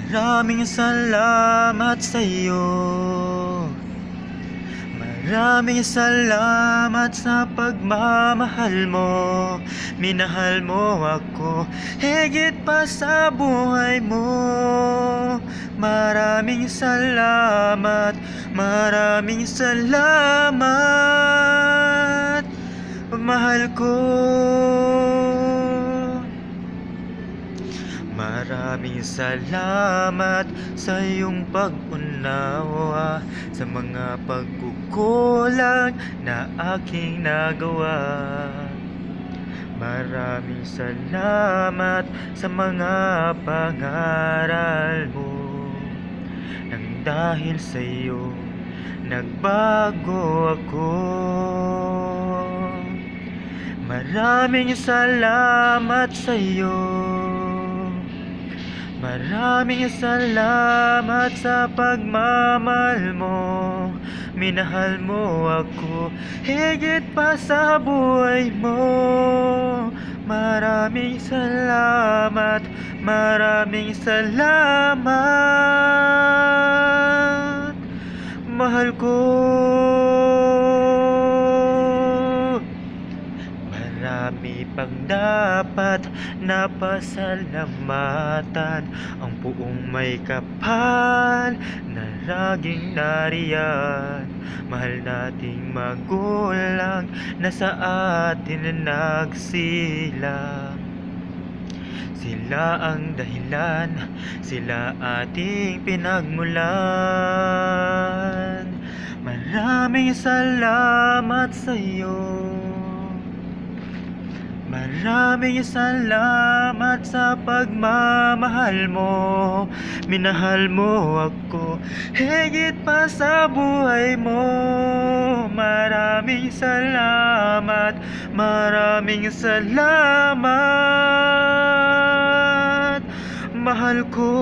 Maraming salamat sa iyo. Maraming salamat sa pagmamahal mo. Minahal mo ako higit pa sa buhay mo. Maraming salamat, maraming salamat, mahal ko. Maraming salamat sa iyong pag-unawa sa mga pagkukulang na aking nagawa. Maraming salamat sa mga pangaral mo. Nang dahil sa iyo, nagbago ako. Maraming salamat sa iyo. Maraming salamat sa pagmamahal mo. Minahal mo ako higit pa sa buhay mo. Maraming salamat, maraming salamat, mahal ko. Marami pang dapat na pasalamatan ang buong may kapal na laging nariyan. Mahal nating magulang na sa atin nagsilang. Sila ang dahilan, sila ating pinagmulan. Maraming salamat sa iyo. Maraming salamat sa pagmamahal mo. Minahal mo ako higit pa sa buhay mo. Maraming salamat, maraming salamat, mahal ko.